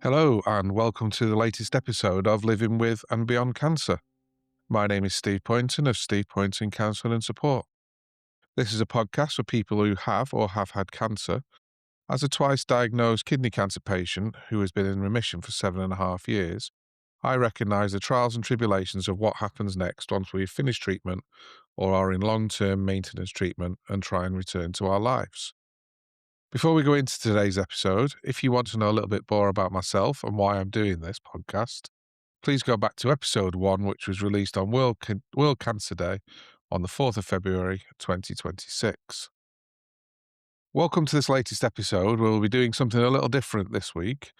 Hello, and welcome to the latest episode of Living with and Beyond Cancer. My name is Steve Poynton of Steve Poynton Counselling and Support. This is a podcast for people who have or have had cancer. As a twice diagnosed kidney cancer patient who has been in remission for 7.5 years, I recognise the trials and tribulations of what happens next once we've finished treatment or are in long-term maintenance treatment and try and return to our lives. Before we go into today's episode, if you want to know a little bit more about myself and why I'm doing this podcast, please go back to episode 1, which was released on World Cancer Day on the 4th of February 2026. Welcome to this latest episode, where we'll be doing something a little different this week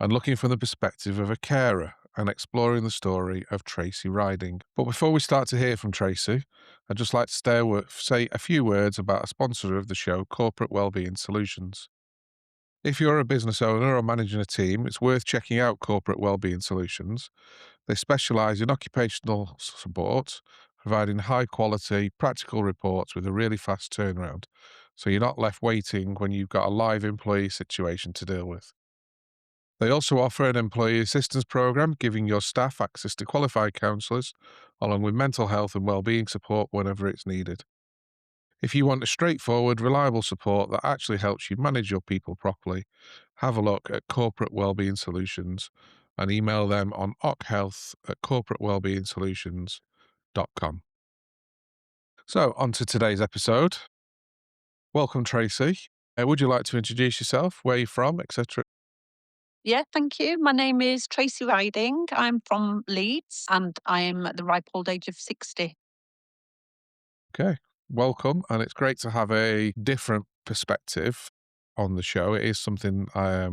and looking from the perspective of a carer and exploring the story of Tracy Riding. But before we start to hear from Tracy, I'd just like to say a few words about a sponsor of the show, Corporate Wellbeing Solutions. If you're a business owner or managing a team, it's worth checking out Corporate Wellbeing Solutions. They specialise in occupational support, providing high quality, practical reports with a really fast turnaround, so you're not left waiting when you've got a live employee situation to deal with. They also offer an employee assistance program, giving your staff access to qualified counsellors, along with mental health and wellbeing support whenever it's needed. If you want a straightforward, reliable support that actually helps you manage your people properly, have a look at Corporate Wellbeing Solutions and email them on occhealth@corporatewellbeingsolutions.com. So, on to today's episode. Welcome, Tracy. Would you like to introduce yourself, where you're from, etc.? Yeah, thank you. My name is Tracy Riding. I'm from Leeds and I am at the ripe old age of 60. Okay, welcome. And it's great to have a different perspective on the show. It is something a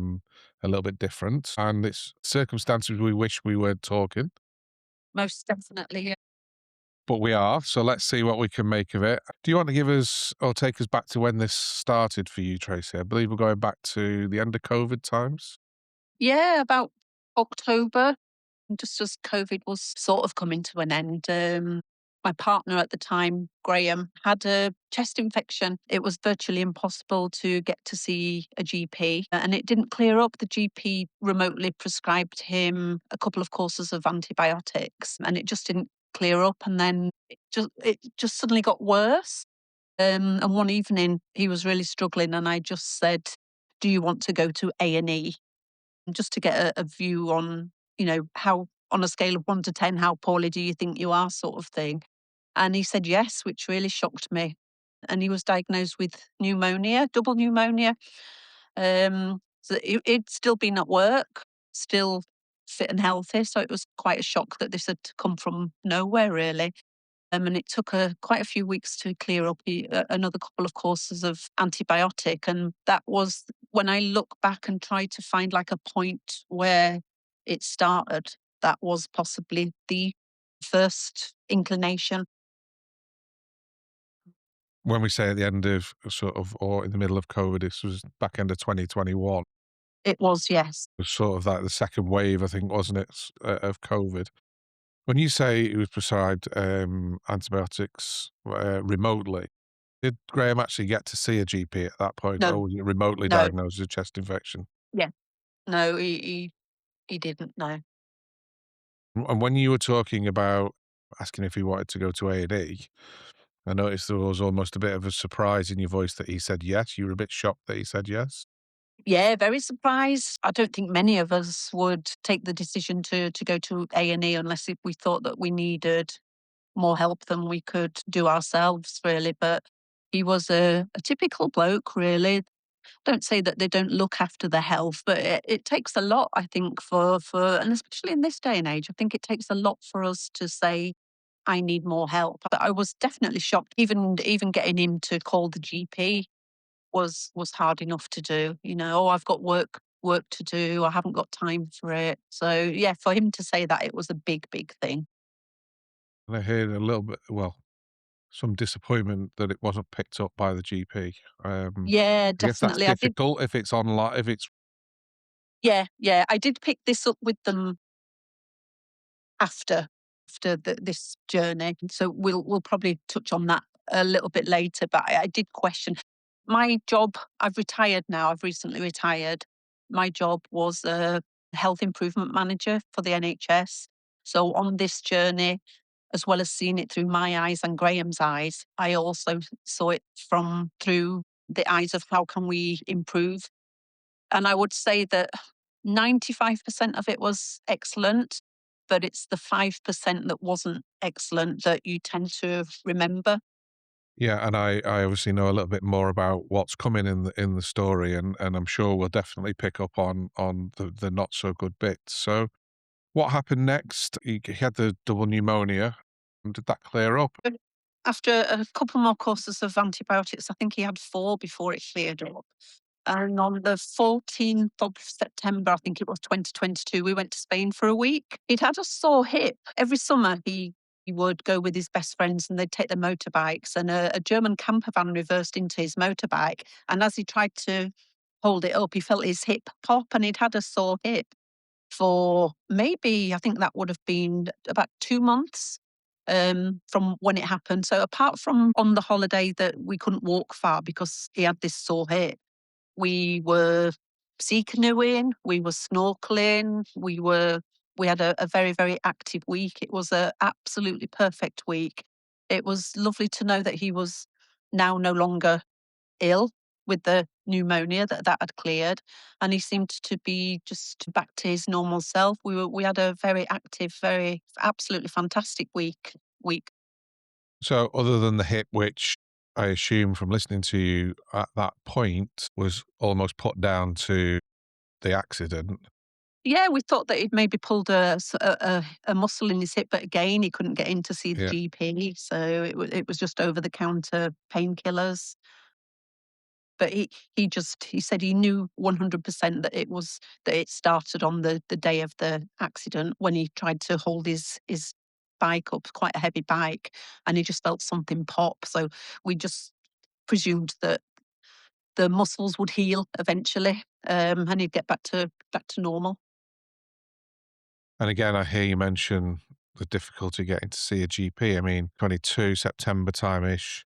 little bit different, and it's circumstances we wish we weren't talking. Most definitely. Yeah. But we are, so let's see what we can make of it. Do you want to give us or take us back to when this started for you, Tracy? I believe we're going back to the end of COVID times. Yeah, about October, just as COVID was sort of coming to an end. My partner at the time, Graham, had a chest infection. It was virtually impossible to get to see a GP, and it didn't clear up. The GP remotely prescribed him a couple of courses of antibiotics, and it just didn't clear up. And then it just suddenly got worse. And one evening he was really struggling, and I just said, "Do you want to go to A&E?" Just to get a view on, how on a scale of 1 to 10, how poorly do you think you are, sort of thing. And he said yes, which really shocked me. And he was diagnosed with pneumonia, double pneumonia. So he'd still been at work, still fit and healthy. So it was quite a shock that this had come from nowhere, really. And it took quite a few weeks to clear up another couple of courses of antibiotic. And that was when I look back and try to find like a point where it started. That was possibly the first inclination. When we say at the end of or in the middle of COVID, this was back end of 2021. It was, yes. It was sort of like the second wave, I think, wasn't it, of COVID? When you say it was prescribed antibiotics remotely, did Graham actually get to see a GP at that point, No, or was it remotely no, diagnosed as a chest infection? yeah, no, he didn't know. And when you were talking about asking if he wanted to go to A&E, I noticed there was almost a bit of a surprise in your voice that he said yes. You were a bit shocked that he said yes. Yeah, very surprised. I don't think many of us would take the decision to go to A&E unless if we thought that we needed more help than we could do ourselves, really. But he was a typical bloke, really. Don't say that they don't look after their health, but it takes a lot, I think, and especially in this day and age, I think it takes a lot for us to say, I need more help. But I was definitely shocked. Even getting him to call the GP was hard enough to do. Oh, I've got work to do. I haven't got time for it. So yeah, for him to say that, it was a big, big thing. And I heard a little bit, well, some disappointment that it wasn't picked up by the GP. Yeah, I guess that's definitely. I did. difficult if it's online, if it's Yeah, yeah. I did pick this up with them after this journey. So we'll probably touch on that a little bit later. But I did question my job. I've retired now. I've recently retired. My job was health improvement manager for the NHS. So on this journey, as well as seeing it through my eyes and Graham's eyes, I also saw it from through the eyes of how can we improve. And I would say that 95% of it was excellent, but it's the 5% that wasn't excellent that you tend to remember. Yeah, and I obviously know a little bit more about what's coming in the story, and I'm sure we'll definitely pick up on the not so good bits. So, what happened next? He had the double pneumonia. And did that clear up? But after a couple more courses of antibiotics, I think he had 4 before it cleared up. And on the 14th of September, I think it was 2022, we went to Spain for a week. He'd had a sore hip. Every summer, he would go with his best friends and they'd take their motorbikes, and a German camper van reversed into his motorbike. And as he tried to hold it up, he felt his hip pop and he'd had a sore hip for maybe, I think that would have been about 2 months from when it happened. So apart from on the holiday that we couldn't walk far because he had this sore hip, we were sea canoeing, we were snorkeling, we had a very, very active week. It was a absolutely perfect week. It was lovely to know that he was now no longer ill with the pneumonia, that had cleared, and he seemed to be just back to his normal self. We had a very active, very absolutely fantastic week. So, other than the hip, which I assume from listening to you at that point was almost put down to the accident. Yeah, we thought that he'd maybe pulled a muscle in his hip, but again, he couldn't get in to see the Yeah. GP, so it was just over the counter painkillers. But he said he knew 100% that it started on the day of the accident when he tried to hold his bike up, quite a heavy bike, and he just felt something pop. So we just presumed that the muscles would heal eventually, and he'd get back to normal. And again, I hear you mention the difficulty getting to see a GP. I mean, 22 September time ish.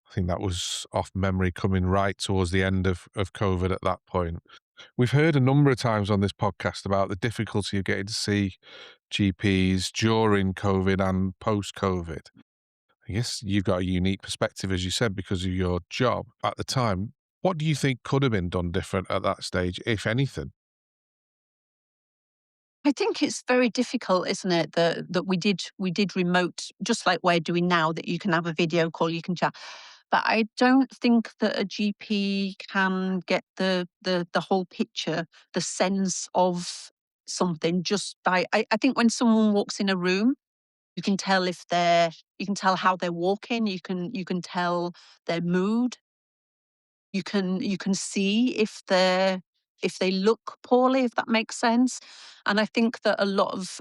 I think that was off memory coming right towards the end of COVID at that point. We've heard a number of times on this podcast about the difficulty of getting to see GPs during COVID and post COVID. I guess you've got a unique perspective, as you said, because of your job at the time. What do you think could have been done different at that stage, if anything? I think it's very difficult, isn't it, that we did remote, just like we're doing now, that you can have a video call, you can chat. But I don't think that a GP can get the whole picture, the sense of something just by I think when someone walks in a room, you can tell you can tell how they're walking, you can tell their mood, you can see if they look poorly, if that makes sense. And I think that a lot of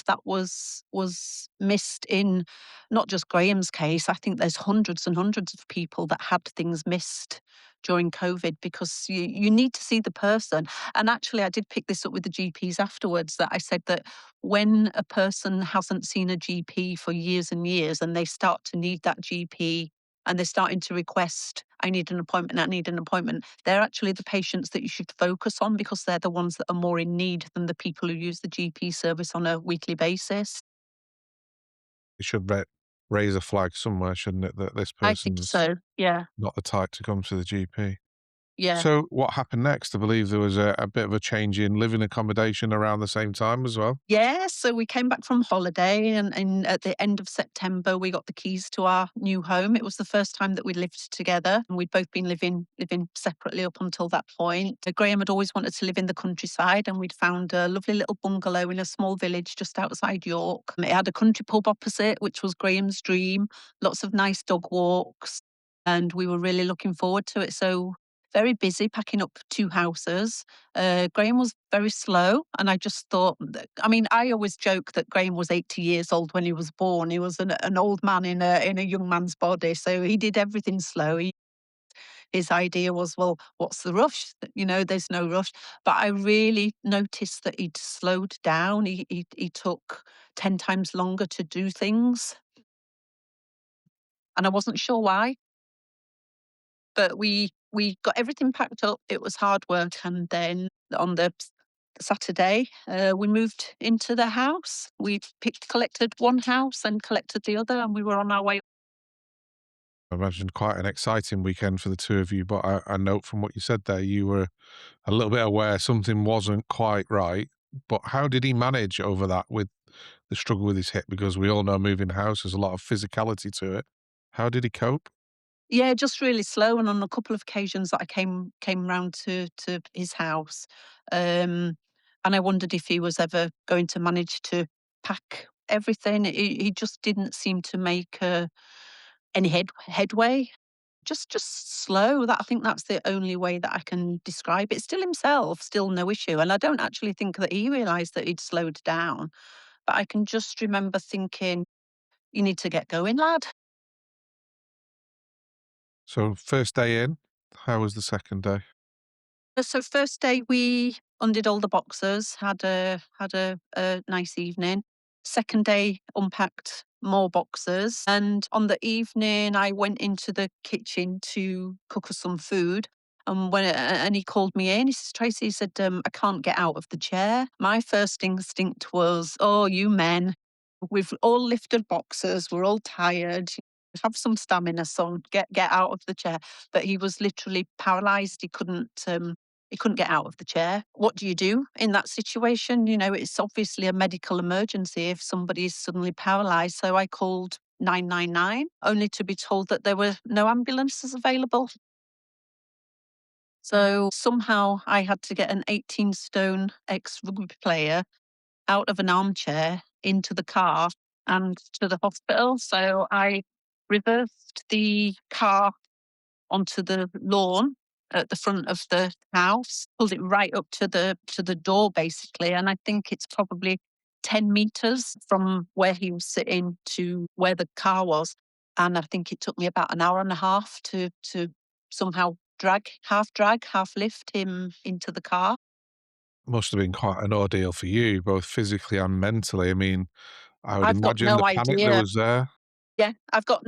that was missed in not just Graham's case. I think there's hundreds and hundreds of people that had things missed during COVID because you need to see the person. And actually I did pick this up with the GPs afterwards, that I said that when a person hasn't seen a GP for years and years and they start to need that GP and they're starting to request, I need an appointment, I need an appointment, they're actually the patients that you should focus on because they're the ones that are more in need than the people who use the GP service on a weekly basis. It should raise a flag somewhere, shouldn't it, that this I think person's so. Yeah. not the type to come to the GP. Yeah. So what happened next? I believe there was a bit of a change in living accommodation around the same time as well. Yeah, so we came back from holiday and at the end of September we got the keys to our new home. It was the first time that we lived together and we'd both been living separately up until that point. Graham had always wanted to live in the countryside and we'd found a lovely little bungalow in a small village just outside York. It had a country pub opposite, which was Graham's dream, lots of nice dog walks, and we were really looking forward to it. So very busy packing up 2 houses. Graham was very slow, and I just thought, I mean, I always joke that Graham was 80 years old when he was born. He was an old man in a young man's body, so he did everything slow. His idea was, well, what's the rush? There's no rush. But I really noticed that he'd slowed down. He took 10 times longer to do things, and I wasn't sure why. But we got everything packed up. It was hard work, and then on the Saturday, we moved into the house. We collected one house and collected the other, and we were on our way. I imagine quite an exciting weekend for the two of you, but I note from what you said there, you were a little bit aware something wasn't quite right. But how did he manage over that with the struggle with his hip? Because we all know moving house, there's a lot of physicality to it. How did he cope? Yeah, just really slow. And on a couple of occasions that I came round to his house, and I wondered if he was ever going to manage to pack everything. He just didn't seem to make any headway. Just slow. That I think that's the only way that I can describe it. Still himself, still no issue. And I don't actually think that he realised that he'd slowed down. But I can just remember thinking, "You need to get going, lad." So first day in, how was the second day? So first day we undid all the boxes, had a nice evening. Second day unpacked more boxes, and on the evening I went into the kitchen to cook us some food. And he called me in. He says, "Tracy," he said, "I can't get out of the chair." My first instinct was, "Oh, you men, we've all lifted boxes. We're all tired. Have some stamina, son. Get out of the chair." But he was literally paralysed. He couldn't get out of the chair. What do you do in that situation? You know, it's obviously a medical emergency if somebody is suddenly paralysed. So I called 999, only to be told that there were no ambulances available. So somehow I had to get an 18 stone ex rugby player out of an armchair into the car and to the hospital. So I reversed the car onto the lawn at the front of the house, pulled it right up to the door basically. And I think it's probably 10 meters from where he was sitting to where the car was. And I think it took me about an hour and a half to somehow drag, half lift him into the car. Must have been quite an ordeal for you, both physically and mentally. I mean, I would I've got imagine no the panic that idea. was there. Yeah, I've got.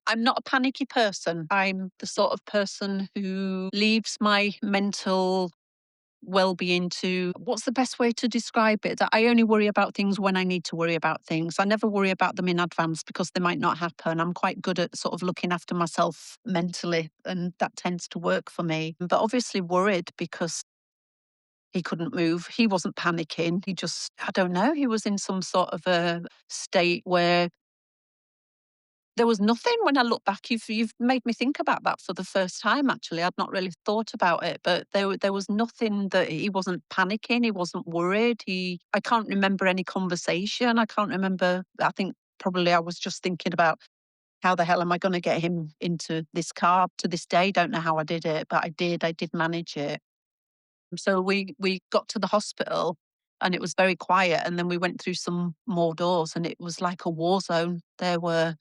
I'm not a panicky person. I'm the sort of person who leaves my mental well-being to, what's the best way to describe it? That I only worry about things when I need to worry about things. I never worry about them in advance because they might not happen. I'm quite good at sort of looking after myself mentally, and that tends to work for me. But obviously worried because he couldn't move. He wasn't panicking. He just, I don't know, he was in some sort of a state where there was nothing. When I look back, you've made me think about that for the first time, actually. I'd not really thought about it, but there was nothing. That he wasn't panicking, he wasn't worried. I can't remember any conversation. I can't remember. I think probably I was just thinking about how the hell am I gonna get him into this car. To this day, don't know how I did it, but I did. I did manage it. So we got to the hospital and it was very quiet, and then we went through some more doors and it was like a war zone. There were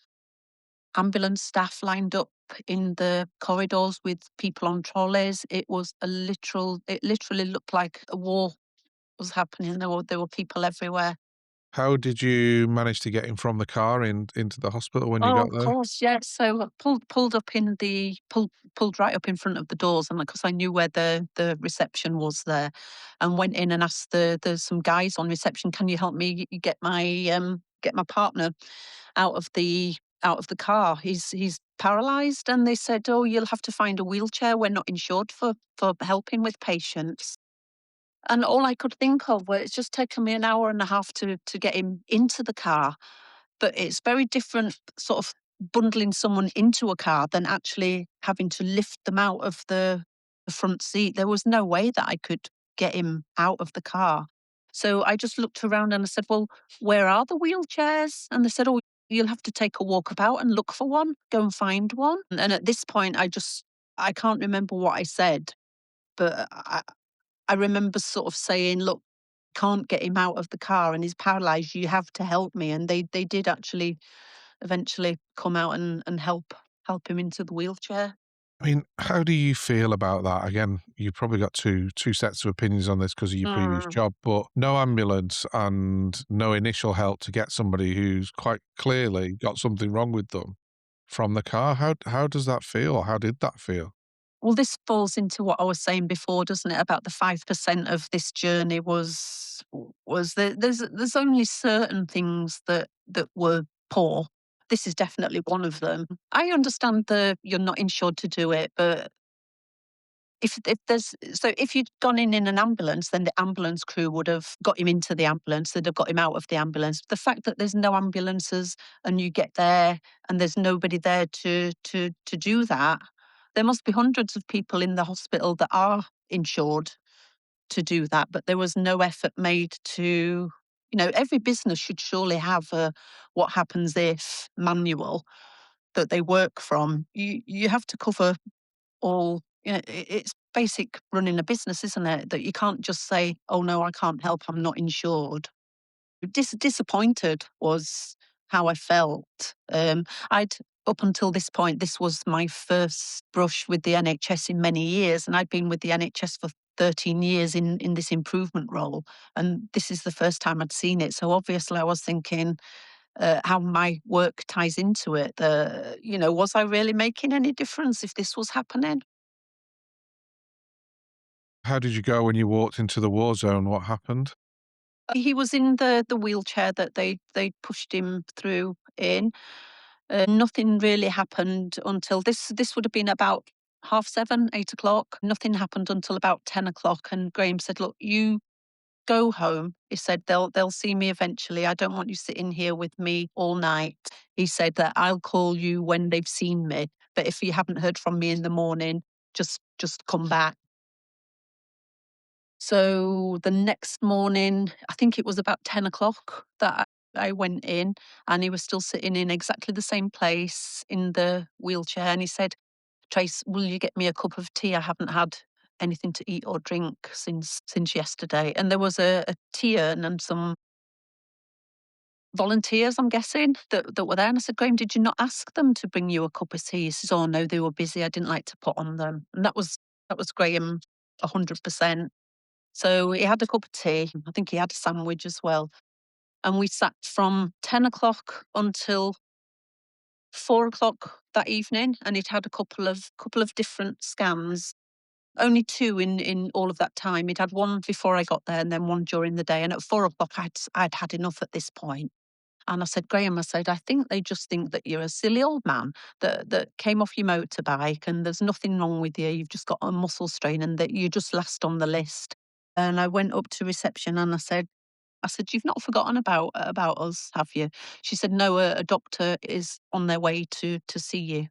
ambulance staff lined up in the corridors with people on trolleys. It literally looked like a war was happening. There were people everywhere. How did you manage to get him from the car into the hospital when you Oh, got of there? course, yes. So I pulled right up in front of the doors, and because I knew where the reception was there, and went in and asked there's some guys on reception, "Can you help me get my partner out of the car? He's paralysed." And they said, "Oh, you'll have to find a wheelchair. We're not insured for helping with patients." And all I could think of was, it's just taken me an hour and a half to get him into the car. But it's very different sort of bundling someone into a car than actually having to lift them out of the front seat. There was no way that I could get him out of the car. So I just looked around and I said, "Well, where are the wheelchairs?" And they said, "Oh, you'll have to take a walk about and look for one, go and find one." And at this point, I can't remember what I said, but I remember sort of saying, "Look, can't get him out of the car and he's paralyzed. You have to help me." And they did actually eventually come out and help him into the wheelchair. I mean, how do you feel about that? Again, you've probably got two sets of opinions on this because of your previous Mm. job, but no ambulance and no initial help to get somebody who's quite clearly got something wrong with them from the car. How does that feel, or how did that feel? Well, this falls into what I was saying before, doesn't it? About the 5% of this journey there's only certain things that were poor. This is definitely one of them. I understand you're not insured to do it, but if you'd gone in an ambulance, then the ambulance crew would have got him into the ambulance, they'd have got him out of the ambulance. The fact that there's no ambulances and you get there and there's nobody there to do that, there must be hundreds of people in the hospital that are insured to do that, but there was no effort made to, every business should surely have a what happens if manual that they work from. You have to cover all, it's basic running a business, isn't it? That you can't just say, "Oh, no, I can't help, I'm not insured." Disappointed was how I felt. I'd Up until this point, this was my first brush with the NHS in many years, and I'd been with the NHS for 13 years in this improvement role, and this is the first time I'd seen it. So obviously I was thinking, how my work ties into it. Was I really making any difference if this was happening? How did you go when you walked into the war zone? What happened? He was in the wheelchair that they pushed him through in. Nothing really happened until this would have been about 7:30, 8 o'clock. Nothing happened until about 10 o'clock, and Graham said, "Look, you go home." He said, "They'll see me eventually. I don't want you sitting here with me all night." He said that, "I'll call you when they've seen me, but if you haven't heard from me in the morning, just come back." So the next morning, I think it was about 10 o'clock that I went in, and he was still sitting in exactly the same place in the wheelchair. And he said, "Trace, will you get me a cup of tea? I haven't had anything to eat or drink since yesterday." And there was a tea urn and some volunteers, I'm guessing, that were there. And I said, "Graham, did you not ask them to bring you a cup of tea?" He says, "Oh no, they were busy. I didn't like to put on them." And that was Graham 100%. So he had a cup of tea. I think he had a sandwich as well. And we sat from 10 o'clock until 4 o'clock that evening. And he'd had a couple of different scans. Only two in all of that time. He'd had one before I got there and then one during the day. And at 4 o'clock, I'd had enough at this point. And I said, "Graham," I said, "I think they just think that you're a silly old man that came off your motorbike and there's nothing wrong with you. You've just got a muscle strain and that you're just last on the list." And I went up to reception and I said, "You've not forgotten about us, have you?" She said, "No, a doctor is on their way to see you."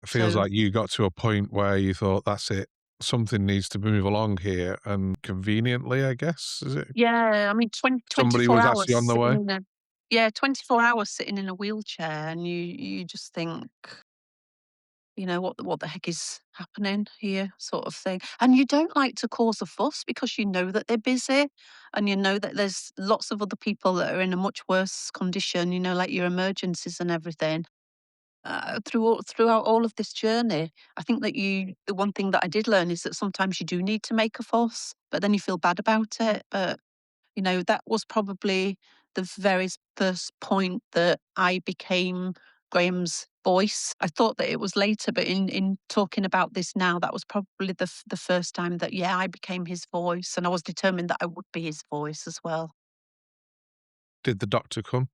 It feels So like you got to a point where you thought, "That's it. Something needs to move along here." And conveniently, I guess, is it? yeah, I mean, Somebody 24 was hours actually on the sitting way. in a yeah, 24 hours sitting in a wheelchair, and you just think, what the heck is happening here, sort of thing. And you don't like to cause a fuss because you know that they're busy, and you know that there's lots of other people that are in a much worse condition, like your emergencies and everything. Throughout all of this journey, I think that the one thing that I did learn is that sometimes you do need to make a fuss, but then you feel bad about it. But that was probably the very first point that I became Graham's voice. I thought that it was later, but in talking about this now, that was probably the first time that, yeah, I became his voice, and I was determined that I would be his voice as well. Did the doctor come?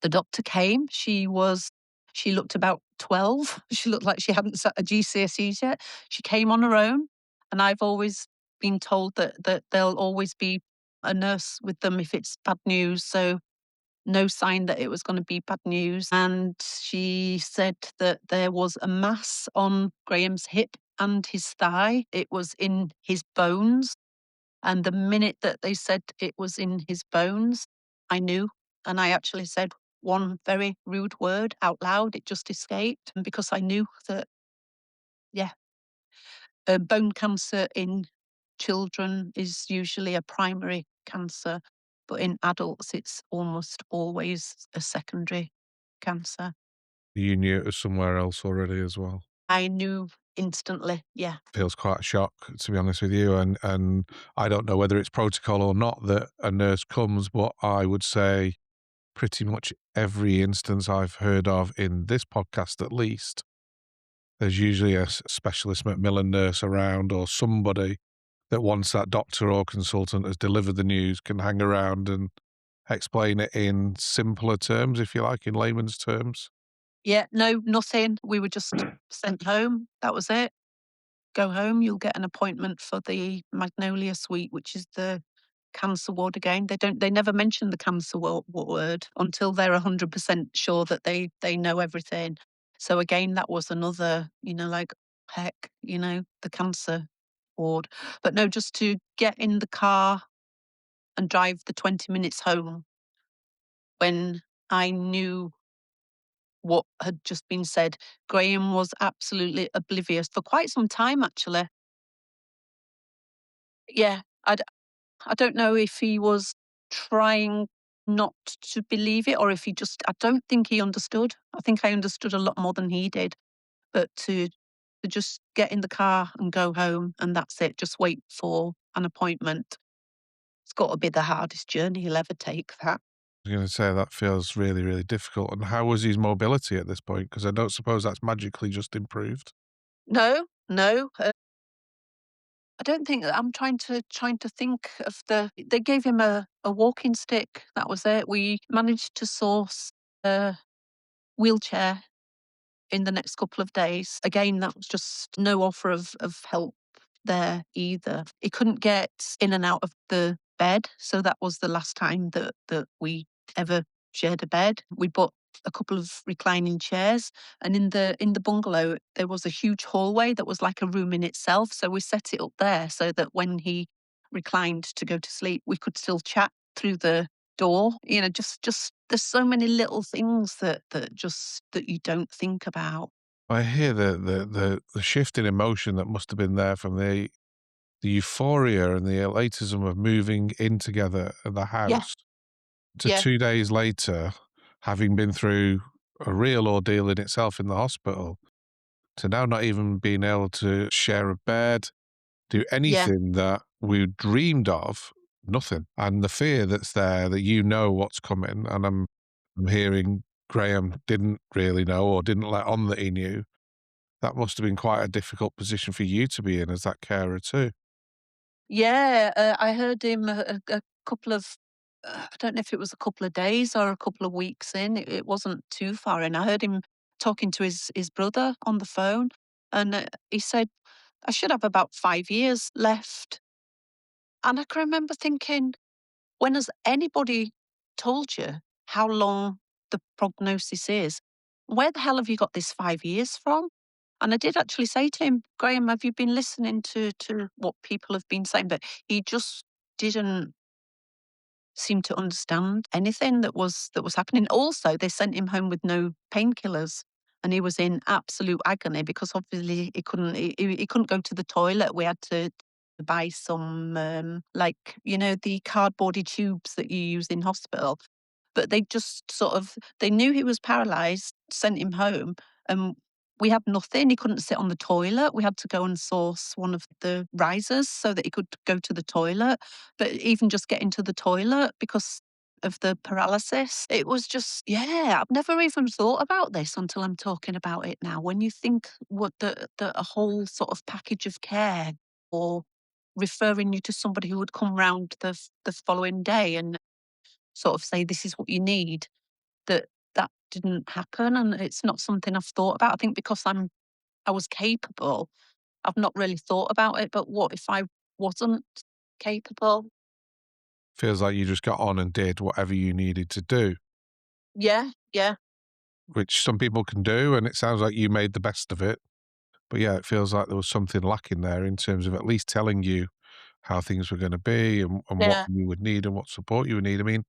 The doctor came. She looked about 12. She looked like she hadn't sat a GCSEs yet. She came on her own, and I've always been told that there'll always be a nurse with them if it's bad news. So no sign that it was going to be bad news. And she said that there was a mass on Graham's hip and his thigh. It was in his bones. And the minute that they said it was in his bones, I knew. And I actually said one very rude word out loud. It just escaped. And because I knew that, yeah, bone cancer in children is usually a primary cancer, but in adults, it's almost always a secondary cancer. You knew it was somewhere else already as well. I knew instantly. Yeah. Feels quite a shock, to be honest with you, and I don't know whether it's protocol or not that a nurse comes, but I would say pretty much every instance I've heard of in this podcast, at least, there's usually a specialist Macmillan nurse around or somebody that once that doctor or consultant has delivered the news can hang around and explain it in simpler terms, if you like, in layman's terms. Yeah, no, nothing. We were just sent home. That was it. Go home. You'll get an appointment for the Magnolia Suite, which is the cancer ward again. They never mention the cancer word until they're 100% sure that they know everything. So again, that was another, like, heck, the cancer ward. But no, just to get in the car and drive the 20 minutes home when I knew what had just been said. Graham was absolutely oblivious for quite some time, actually. Yeah, I don't know if he was trying not to believe it or if I don't think he understood. I think I understood a lot more than he did. But to just get in the car and go home and that's it, just wait for an appointment. It's got to be the hardest journey he'll ever take, that. I was going to say that feels really, really difficult. And how was his mobility at this point? Because I don't suppose that's magically just improved. No, no. I don't think I'm trying to think of they gave him a walking stick. That was it. We managed to source a wheelchair in the next couple of days. Again, that was just no offer of help there either. He couldn't get in and out of the bed, so that was the last time that we ever shared a bed. We bought a couple of reclining chairs, and in the bungalow there was a huge hallway that was like a room in itself. So we set it up there so that when he reclined to go to sleep, we could still chat through the door. Just there's so many little things that you don't think about. I hear the shift in emotion that must have been there from the euphoria and the elatism of moving in together at the Yeah, house to yeah, 2 days later, having been through a real ordeal in itself in the hospital, to now not even being able to share a bed, do yeah, anything that we dreamed of, nothing. And the fear that's there that you know what's coming, and I'm hearing Graham didn't really know or didn't let on that he knew. That must have been quite a difficult position for you to be in as that carer too. yeah. I heard him a couple of. I don't know if it was a couple of days or a couple of weeks in. It wasn't too far in. I heard him talking to his brother on the phone, and he said, "I should have about 5 years left." And I can remember thinking, when has anybody told you how long the prognosis is? Where the hell have you got this 5 years from? And I did actually say to him, Graham, have you been listening to what people have been saying? But he just didn't seem to understand anything that was happening. Also, they sent him home with no painkillers. And he was in absolute agony because obviously he couldn't go to the toilet. We had to buy some like the cardboardy tubes that you use in hospital. But they just they knew he was paralyzed, sent him home, and we had nothing. He couldn't sit on the toilet. We had to go and source one of the risers so that he could go to the toilet. But even just getting to the toilet because of the paralysis, it was just, yeah, I've never even thought about this until I'm talking about it now. When you think what the a whole sort of package of care or referring you to somebody who would come round the following day and sort of say, "This is what you need," that didn't happen, and it's not something I've thought about. I think because I was capable, I've not really thought about it, but what if I wasn't capable? Feels like you just got on and did whatever you needed to do, Yeah, yeah, which some people can do, and it sounds like you made the best of it. But yeah, it feels like there was something lacking there in terms of at least telling you how things were gonna be and what yeah, you would need and what support you would need. I mean,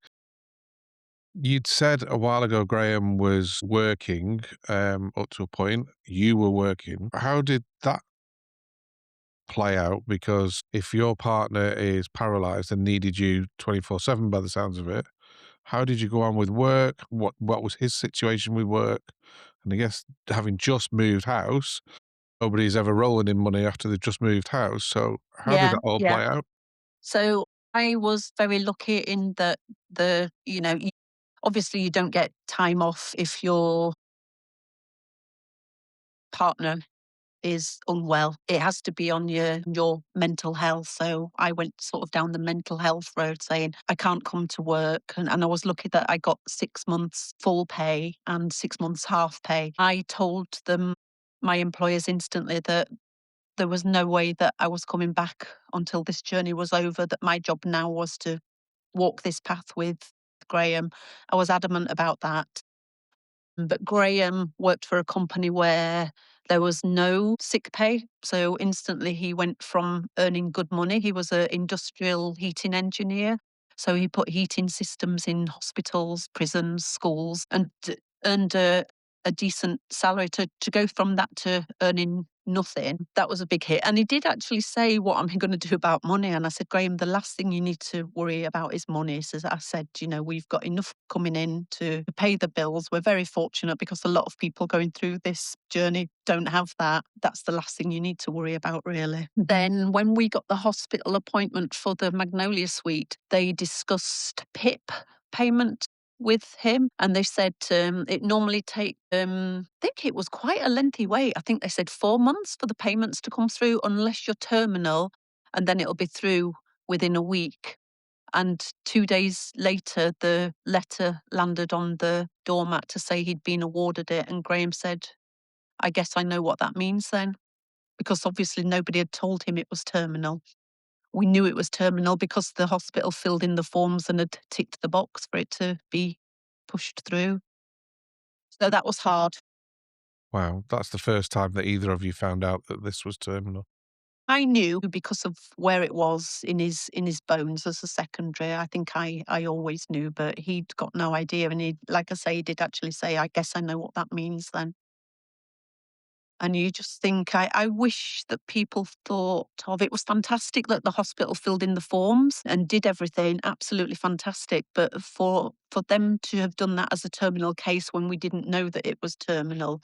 you'd said a while ago Graham was working, up to a point. You were working. How did that play out? Because if your partner is paralyzed and needed you 24/7 by the sounds of it, how did you go on with work? What was his situation with work? And I guess having just moved house, nobody's ever rolling in money after they've just moved house. So how did yeah, that all yeah. play out? So I was very lucky in that obviously you don't get time off if your partner is unwell. It has to be on your mental health. So I went sort of down the mental health road saying, I can't come to work. And I was lucky that I got 6 months full pay and 6 months half pay. I told them, my employers, instantly that there was no way that I was coming back until this journey was over, that my job now was to walk this path with Graham. I was adamant about that. But Graham worked for a company where there was no sick pay. So instantly he went from earning good money. He was an industrial heating engineer. So he put heating systems in hospitals, prisons, schools, and earned a decent salary. To go from that to earning nothing, that was a big hit. And he did actually say, what am I going to do about money? And I said, Graham, the last thing you need to worry about is money. So I said, we've got enough coming in to pay the bills. We're very fortunate because a lot of people going through this journey don't have that. That's the last thing you need to worry about, really. Then when we got the hospital appointment for the Magnolia Suite, they discussed PIP payment with him, and they said it normally take I think it was quite a lengthy wait. I think they said 4 months for the payments to come through unless you're terminal, and then it'll be through within a week. And 2 days later, the letter landed on the doormat to say he'd been awarded it, and Graham said, I guess I know what that means then, because obviously nobody had told him it was terminal. We knew it was terminal because the hospital filled in the forms and had ticked the box for it to be pushed through. So that was hard. Wow, that's the first time that either of you found out that this was terminal. I knew because of where it was in his bones as a secondary. I think I always knew, but he'd got no idea. And he, like I say, he did actually say, I guess I know what that means then. And you just think, I wish that people thought of it was fantastic that the hospital filled in the forms and did everything, absolutely fantastic. But for them to have done that as a terminal case when we didn't know that it was terminal,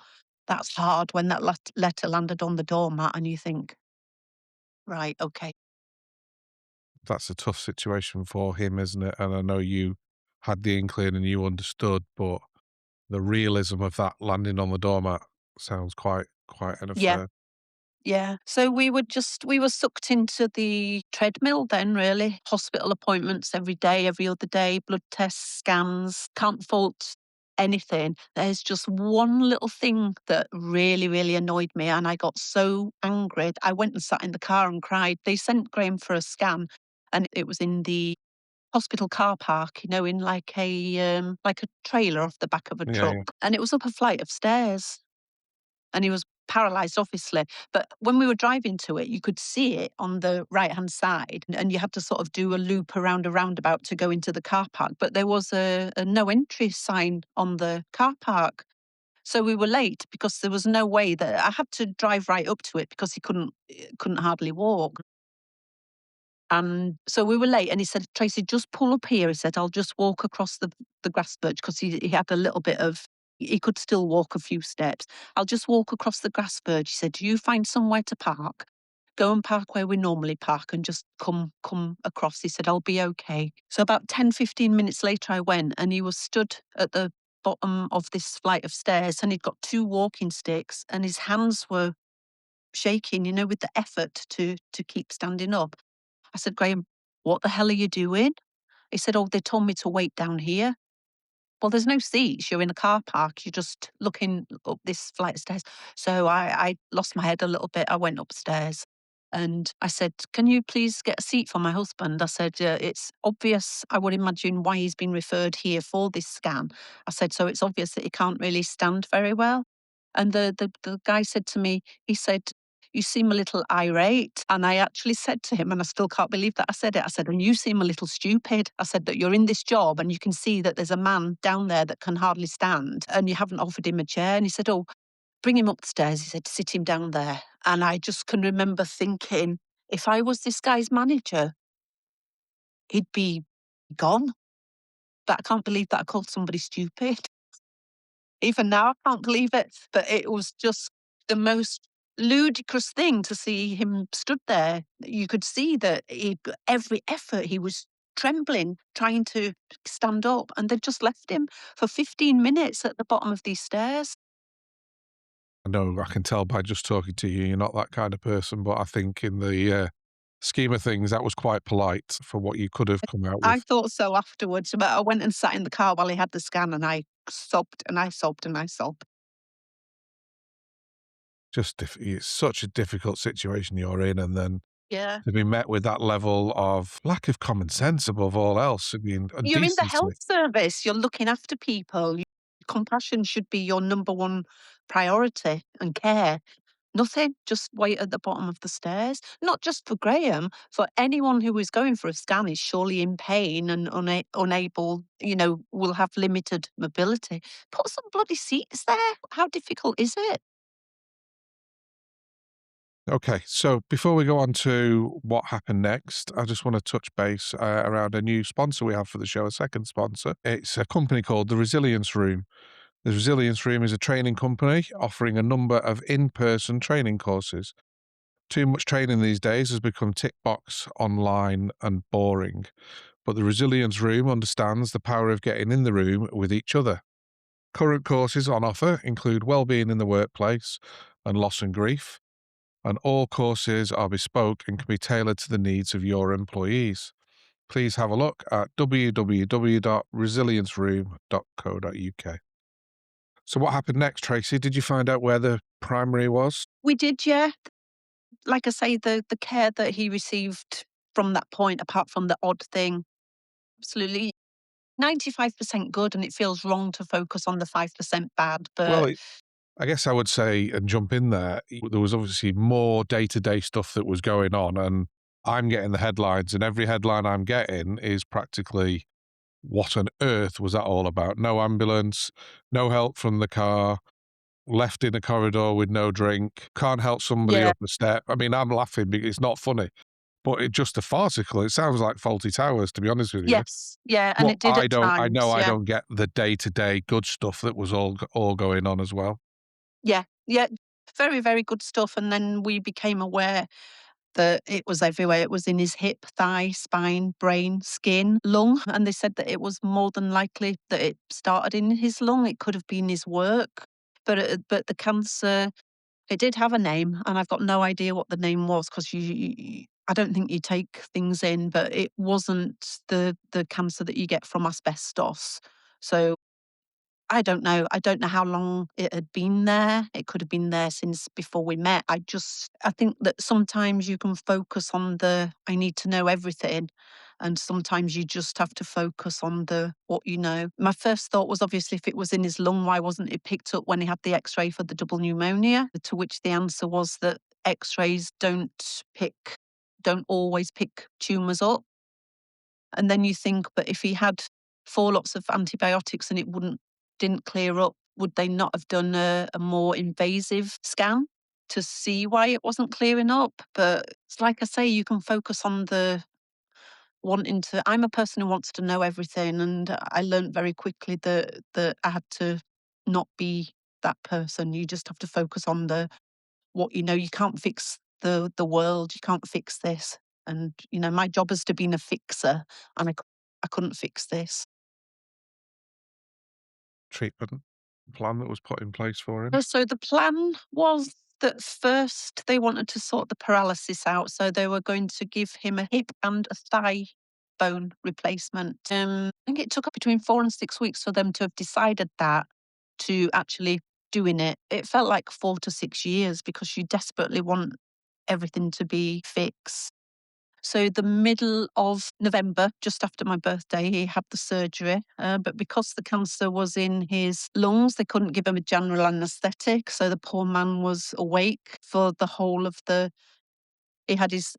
that's hard when that letter landed on the doormat and you think, right, okay. That's a tough situation for him, isn't it? And I know you had the inkling and you understood, but the realism of that landing on the doormat sounds quite an Yeah. affair. Yeah. So we were sucked into the treadmill then, really. Hospital appointments every day, every other day, blood tests, scans. Can't fault anything. There's just one little thing that really, really annoyed me. And I got so angry. I went and sat in the car and cried. They sent Graham for a scan and it was in the hospital car park, in like a trailer off the back of a Yeah, truck. yeah. And it was up a flight of stairs and he was paralyzed, obviously. But when we were driving to it, you could see it on the right hand side, and you had to sort of do a loop around a roundabout to go into the car park. But there was a no entry sign on the car park. So we were late because there was no way that I had to drive right up to it because he couldn't hardly walk. And so we were late, and he said, Tracy, just pull up here. He said, I'll just walk across the grass verge because he had a little bit of, he could still walk a few steps. I'll just walk across the grass verge. He said, you find somewhere to park. Go and park where we normally park and just come across. He said, I'll be okay. So about 10, 15 minutes later, I went and he was stood at the bottom of this flight of stairs and he'd got two walking sticks and his hands were shaking, with the effort to keep standing up. I said, Graham, what the hell are you doing? He said, oh, they told me to wait down here. Well, there's no seats. You're in a car park. You're just looking up this flight of stairs. So I lost my head a little bit. I went upstairs and I said, can you please get a seat for my husband? I said, it's obvious, I would imagine, why he's been referred here for this scan. I said, so it's obvious that he can't really stand very well. And the guy said to me, he said, you seem a little irate. And I actually said to him, and I still can't believe that I said it, I said, and you seem a little stupid. I said that you're in this job and you can see that there's a man down there that can hardly stand and you haven't offered him a chair. And he said, oh, bring him upstairs. He said, sit him down there. And I just can remember thinking, if I was this guy's manager, he'd be gone. But I can't believe that I called somebody stupid. Even now, I can't believe it. But it was just the most ludicrous thing to see him stood there. You could see that every effort, he was trembling, trying to stand up, and they just left him for 15 minutes at the bottom of these stairs. know I can tell by just talking to you, you're not that kind of person, but I think in the scheme of things, that was quite polite for what you could have come out I with. thought so afterwards, but I went and sat in the car while he had the scan and I sobbed and I sobbed and I sobbed. It's such a difficult situation you're in, and then Yeah. to be met with that level of lack of common sense above all else, I mean, and You're in the decency. health service, you're looking after people. Compassion should be your number one priority and care. Nothing, just wait at the bottom of the stairs. Not just for Graham, for anyone who is going for a scan is surely in pain and unable, will have limited mobility. Put some bloody seats there. How difficult is it? Okay, so before we go on to what happened next, I just want to touch base around a new sponsor we have for the show, a second sponsor. It's a company called The Resilience Room. The Resilience Room is a training company offering a number of in-person training courses. Too much training these days has become tick box, online, and boring. But the Resilience Room understands the power of getting in the room with each other. Current courses on offer include Wellbeing in the Workplace and Loss and Grief, and all courses are bespoke and can be tailored to the needs of your employees. Please have a look at www.resilienceroom.co.uk. So, what happened next, Tracy? Did you find out where the primary was? We did, yeah. Like I say, the care that he received from that point, apart from the odd thing, absolutely 95% good, and it feels wrong to focus on the 5% bad, Well, but I guess I would say, and jump in there, there was obviously more day to day stuff that was going on, and I'm getting the headlines, and every headline I'm getting is practically, what on earth was that all about? No ambulance, no help from the car, left in a corridor with no drink, can't help somebody yeah. up the step. I mean, I'm laughing because it's not funny, but it's just a farcical. It sounds like Faulty Towers, to be honest with you. Yes, yeah, and But it did at I know times, I yeah. don't get the day to day good stuff that was all going on as well. Yeah, yeah, very, very good stuff, and then we became aware that it was everywhere. It was in his hip, thigh, spine, brain, skin, lung, and they said that it was more than likely that it started in his lung. It could have been his work, but the cancer, it did have a name, and I've got no idea what the name was because I don't think you take things in, but it wasn't the cancer that you get from asbestos. So I don't know. I don't know how long it had been there. It could have been there since before we met. I think that sometimes you can focus on the, I need to know everything. And sometimes you just have to focus on the, what you know. My first thought was obviously if it was in his lung, why wasn't it picked up when he had the x ray for the double pneumonia? To which the answer was that x rays don't always pick tumours up. And then you think, but if he had 4 lots of antibiotics and it didn't clear up, would they not have done a more invasive scan to see why it wasn't clearing up? But it's like I say, you can focus on the wanting to. I'm a person who wants to know everything, and I learned very quickly that I had to not be that person. You just have to focus on the what you know. You can't fix the world. You can't fix this. And my job is to be a fixer, and I couldn't fix this. Treatment plan that was put in place for him. So the plan was that first they wanted to sort the paralysis out, so they were going to give him a hip and a thigh bone replacement. I think it took up between 4 and 6 weeks for them to have decided that to actually doing it. It felt like 4 to 6 years because you desperately want everything to be fixed. So the middle of November, just after my birthday, he had the surgery. But because the cancer was in his lungs, they couldn't give him a general anaesthetic. So the poor man was awake for the whole of the. He had his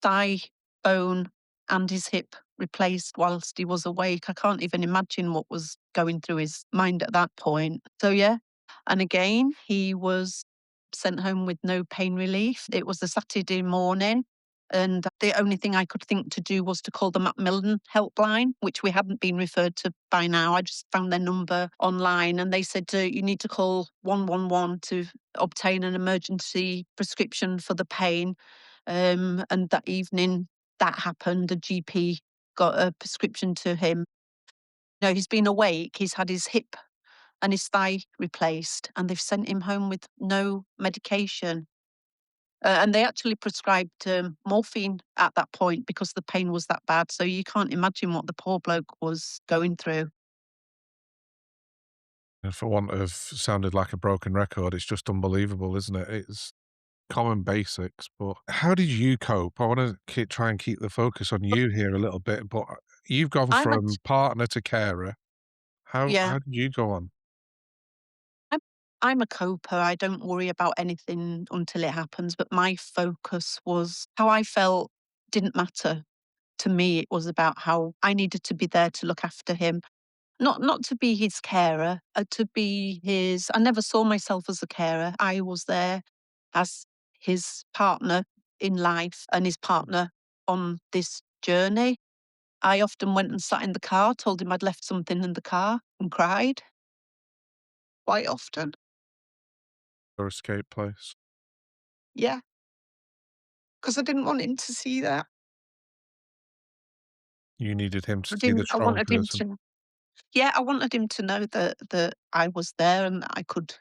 thigh bone and his hip replaced whilst he was awake. I can't even imagine what was going through his mind at that point. So yeah, and again he was sent home with no pain relief. It was a Saturday morning. And the only thing I could think to do was to call the Macmillan helpline, which we hadn't been referred to by now. I just found their number online and they said, you need to call 111 to obtain an emergency prescription for the pain. And that evening that happened. The GP got a prescription to him. No, he's been awake. He's had his hip and his thigh replaced, and they've sent him home with no medication. And they actually prescribed morphine at that point because the pain was that bad. So you can't imagine what the poor bloke was going through. And for want of sounded like a broken record, it's just unbelievable, isn't it? It's common basics, but how did you cope? I wanna try and keep the focus on But you here a little bit, but, you've gone I'm a, from partner to carer. yeah, How did you go on? I'm, I'm a coper. I don't worry about anything until it happens. But my focus was how I felt didn't matter to me. It was about how I needed to be there to look after him. Not to be his carer, to be his. I never saw myself as a carer. I was there as his partner in life and his partner on this journey. I often went and sat in the car, told him I'd left something in the car and cried quite often. Your escape place? Yeah, because I didn't want him to see that. You needed him to I see the didn't. I strong wanted him person. to. Yeah, I wanted him to know that I was there and that I could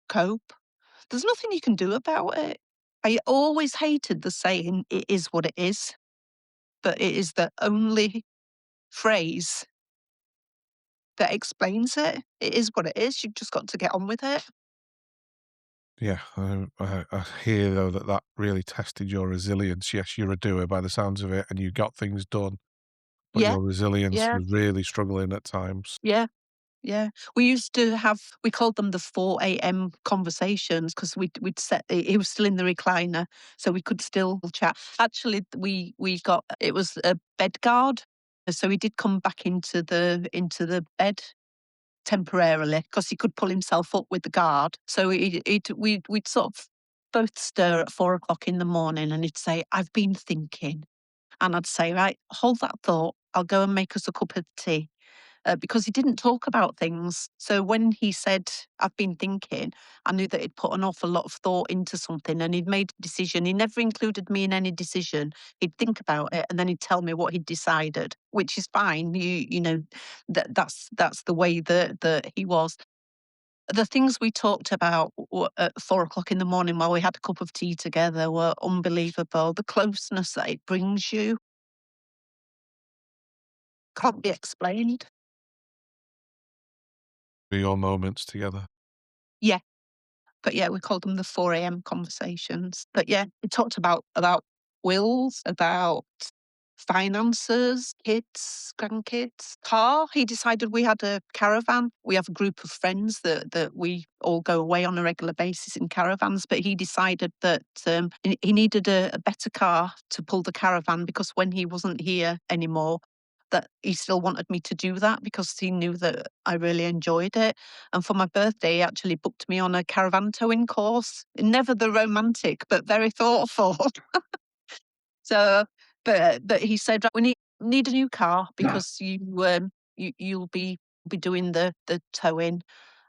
cope. There's nothing you can do about it. I always hated the saying, "It is what it is," but it is the only phrase that explains it. It is what it is. You've just got to get on with it. Yeah, I hear though that that really tested your resilience. Yes, you're a doer by the sounds of it, and you got things done, but Yeah, your resilience yeah, was really struggling at times. yeah. Yeah, we called them the 4 a.m. conversations because we'd set he was still in the recliner, so we could still chat. Actually, we got it was a bed guard, so he did come back into the bed temporarily because he could pull himself up with the guard. So we'd sort of both stir at 4 o'clock in the morning, and he'd say, "I've been thinking," and I'd say, "Right, hold that thought. I'll go and make us a cup of tea." Because he didn't talk about things. So when he said, "I've been thinking," I knew that he'd put an awful lot of thought into something and he'd made a decision. He never included me in any decision. He'd think about it and then he'd tell me what he'd decided, which is fine. You know that's the way that he was. The things we talked about at 4 o'clock in the morning while we had a cup of tea together were unbelievable. The closeness that it brings you can't be explained. For your moments together. Yeah. But yeah, we called them the 4 a.m. conversations. But yeah, we talked about wills, about finances, kids, grandkids, car. He decided we had a caravan. We have a group of friends that we all go away on a regular basis in caravans. But he decided that he needed a better car to pull the caravan because when he wasn't here anymore, that he still wanted me to do that because he knew that I really enjoyed it. And for my birthday, he actually booked me on a caravan towing course. Never the romantic, but very thoughtful. So, but he said, "Right, we need a new car because you'll be doing the towing.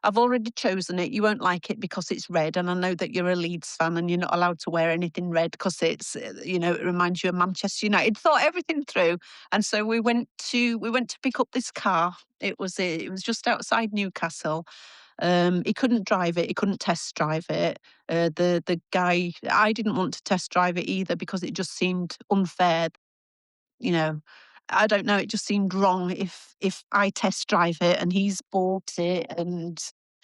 I've already chosen it. You won't like it because it's red, and I know that you're a Leeds fan and you're not allowed to wear anything red because it's it reminds you of Manchester United." Thought everything through, and so we went to pick up this car. It was just outside Newcastle. He couldn't drive it. He couldn't test drive it. The guy, I didn't want to test drive it either because it just seemed unfair. You know, I don't know. It just seemed wrong if I test drive it and he's bought it, and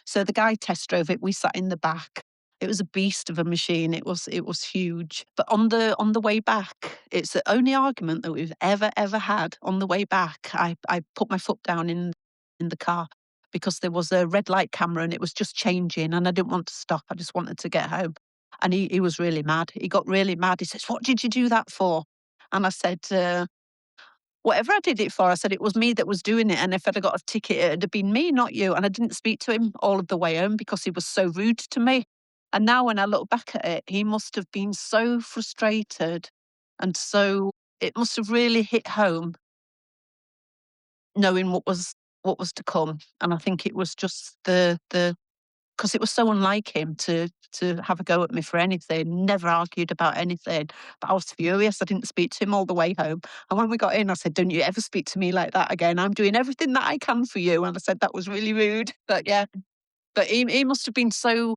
so the guy test drove it. We sat in the back. It was a beast of a machine. It was huge. But on the way back, it's the only argument that we've ever had. On the way back, I put my foot down in the car because there was a red light camera and it was just changing, and I didn't want to stop. I just wanted to get home. And he was really mad. He got really mad. He says, "What did you do that for?" And I said, "Whatever I did it for," I said, "it was me that was doing it. And if I'd have got a ticket, it'd have been me, not you." And I didn't speak to him all of the way home because he was so rude to me. And now when I look back at it, he must have been so frustrated. And so it must have really hit home knowing what was to come. And I think it was just the because it was so unlike him to have a go at me for anything, never argued about anything. But I was furious. I didn't speak to him all the way home. And when we got in, I said, "Don't you ever speak to me like that again. I'm doing everything that I can for you." And I said that was really rude. But yeah. But he must have been so,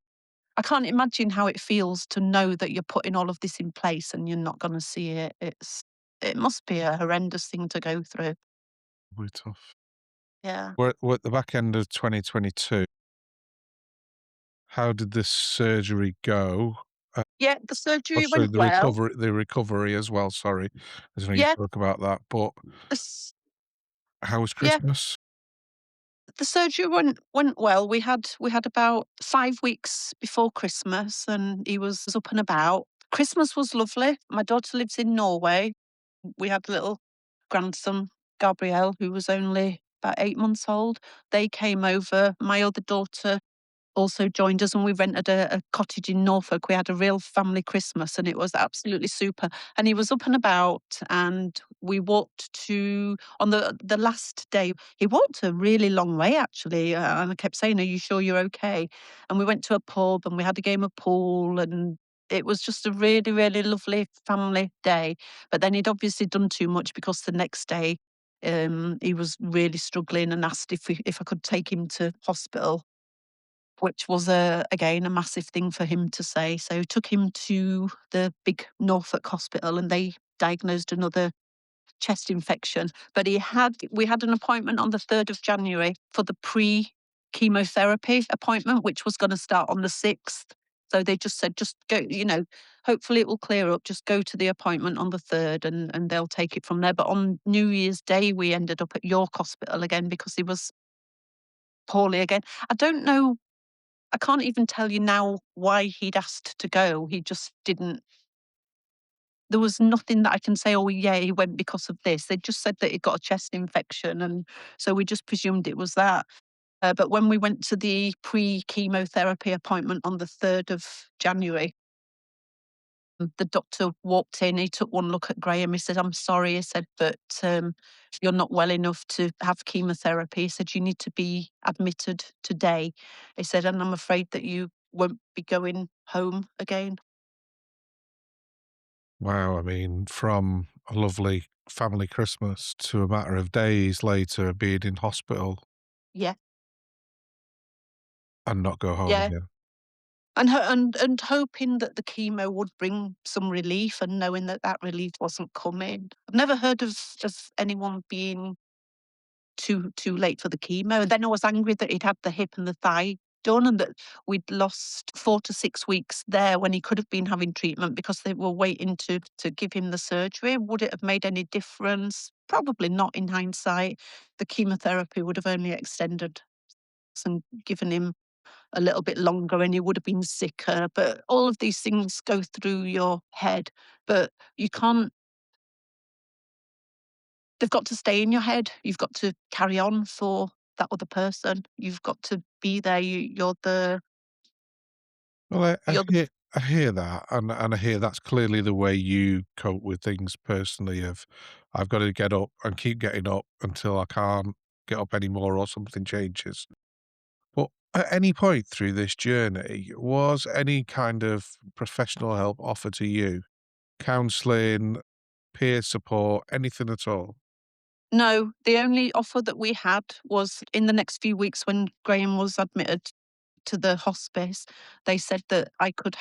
I can't imagine how it feels to know that you're putting all of this in place and you're not gonna see it. It must be a horrendous thing to go through. Really tough. Yeah. We're at the back end of 2022. How did this surgery go? Uh, Yeah, the oh, surgery sorry, went well. the recovery as well, sorry. I know you Yeah, spoke about that, but the s how was yeah, Christmas? the surgery went well. We had about 5 weeks before Christmas, and he was up and about. Christmas was lovely. My daughter lives in Norway. We had a little grandson, Gabrielle, who was only about 8 months old. They came over. My other daughter also joined us, and we rented a cottage in Norfolk. We had a real family Christmas, and it was absolutely super. And he was up and about, and we walked to on the last day. He walked a really long way actually, and I kept saying, "Are you sure you're okay?" And we went to a pub, and we had a game of pool, and it was just a really, really lovely family day. But then he'd obviously done too much because the next day he was really struggling and asked if I could take him to hospital, which was again a massive thing for him to say. So took him to the big Norfolk hospital, and they diagnosed another chest infection. But we had an appointment on the 3rd of January for the pre-chemotherapy appointment, which was going to start on the 6th. So they just said, just go, hopefully it will clear up. Just go to the appointment on the 3rd, and they'll take it from there. But on New Year's Day, we ended up at York Hospital again because he was poorly again. I don't know, I can't even tell you now why he'd asked to go. He just didn't. There was nothing that I can say, "Oh, yeah, he went because of this." They just said that he got a chest infection, and so we just presumed it was that. But when we went to the pre-chemotherapy appointment on the 3rd of January, the doctor walked in, he took one look at Graham, he said, "I'm sorry," he said, "but, you're not well enough to have chemotherapy." He said, "You need to be admitted today." He said, "And I'm afraid that you won't be going home again." Wow, I mean, from a lovely family Christmas to a matter of days later being in hospital Yeah, and not go home yeah. again. And hoping that the chemo would bring some relief, and knowing that that relief wasn't coming. I've never heard of anyone being too late for the chemo. And then I was angry that he'd had the hip and the thigh done, and that we'd lost 4 to 6 weeks there when he could have been having treatment because they were waiting to give him the surgery. Would it have made any difference? Probably not in hindsight. The chemotherapy would have only extended and given him a little bit longer, and he would have been sicker. But all of these things go through your head, but you can't, they've got to stay in your head. You've got to carry on for that other person. You've got to be there. Well, You're the I hear that, and I hear that's clearly the way you cope with things personally of, I've got to get up and keep getting up until I can't get up anymore or something changes. But at any point through this journey, was any kind of professional help offered to you? Counselling, peer support, anything at all? No, the only offer that we had was in the next few weeks when Graham was admitted to the hospice. They said that I could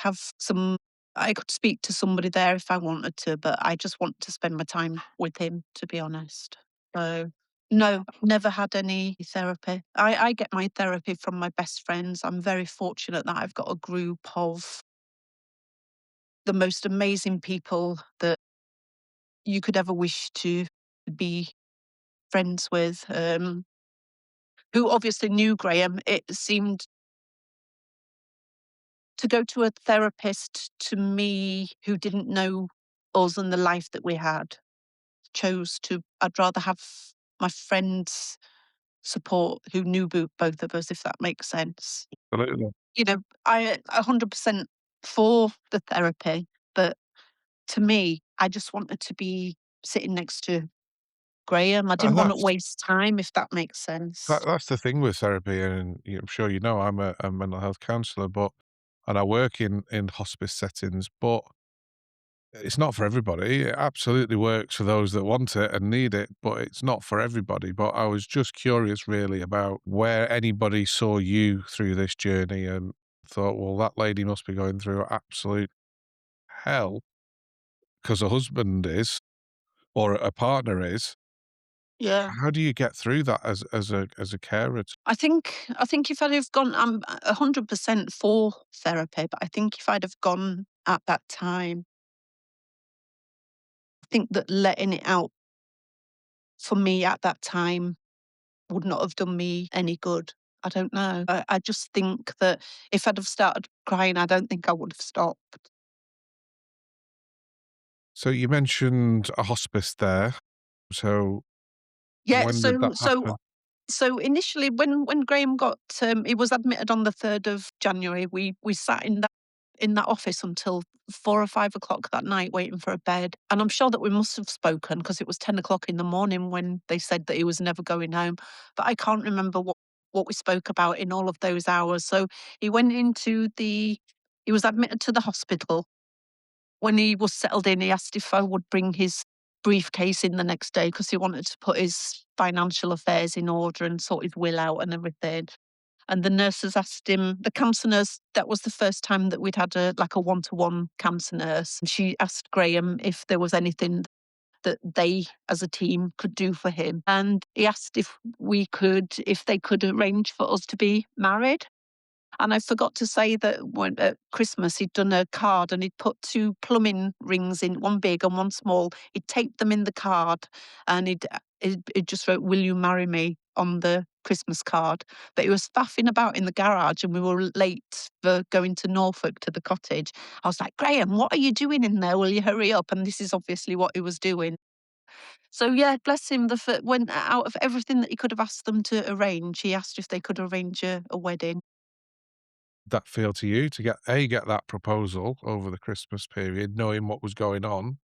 speak to somebody there if I wanted to, but I just want to spend my time with him, to be honest. So, no, never had any therapy. I get my therapy from my best friends. I'm very fortunate that I've got a group of the most amazing people that you could ever wish to be friends with, who obviously knew Graham. It seemed to go to a therapist, to me, who didn't know us and the life that we had, I'd rather have my friends' support who knew both of us, if that makes sense. Absolutely. I 100% for the therapy, but to me, I just wanted to be sitting next to Graham. I didn't And want to that's waste time, if that makes sense. that's the thing with therapy, and I'm sure you know I'm a mental health counsellor, but and I work in hospice settings, but It's not for everybody. It absolutely works for those that want it and need it, but it's not for everybody. But I was just curious really about where anybody saw you through this journey and thought, well, that lady must be going through absolute hell because her husband is or a partner is. Yeah. How do you get through that as a carer? I think if I'd have gone, I'm 100% for therapy, but I think if I'd have gone at that time, I think that letting it out for me at that time would not have done me any good. I don't know. I just think that if I'd have started crying, I don't think I would have stopped. So you mentioned a hospice there. So Yeah. when did So that so happen? so initially, when Graham got, he was admitted on the 3rd of January. We sat in that office until 4 or 5 o'clock that night, waiting for a bed. And I'm sure that we must have spoken because it was 10 o'clock in the morning when they said that he was never going home. But I can't remember what we spoke about in all of those hours. So he went into the, he was admitted to the hospital. When he was settled in, he asked if I would bring his briefcase in the next day because he wanted to put his financial affairs in order and sort his will out and everything. And the nurses asked him, the cancer nurse, that was the first time that we'd had a one-to-one cancer nurse. And she asked Graham if there was anything that they as a team could do for him. And he asked if they could arrange for us to be married. And I forgot to say that when at Christmas he'd done a card and he'd put two plumbing rings in, one big and one small. He'd taped them in the card and he'd just wrote, "Will you marry me?" on the Christmas card. But he was faffing about in the garage and we were late for going to Norfolk to the cottage. I was like, "Graham, what are you doing in there? Will you hurry up?" And this is obviously what he was doing. So yeah, bless him. When out of everything that he could have asked them to arrange, he asked if they could arrange a wedding. That feel to you to get that proposal over the Christmas period, knowing what was going on,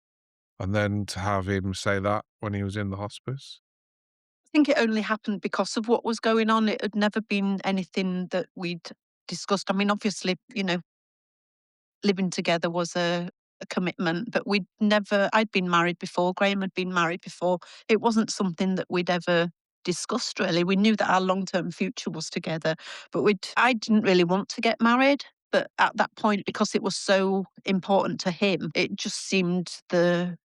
and then to have him say that when he was in the hospice? I think it only happened because of what was going on. It had never been anything that we'd discussed. I mean, obviously, living together was a commitment, but I'd been married before, Graham had been married before. It wasn't something that we'd ever discussed really. We knew that our long term future was together, but I didn't really want to get married. But at that point, because it was so important to him, it just seemed the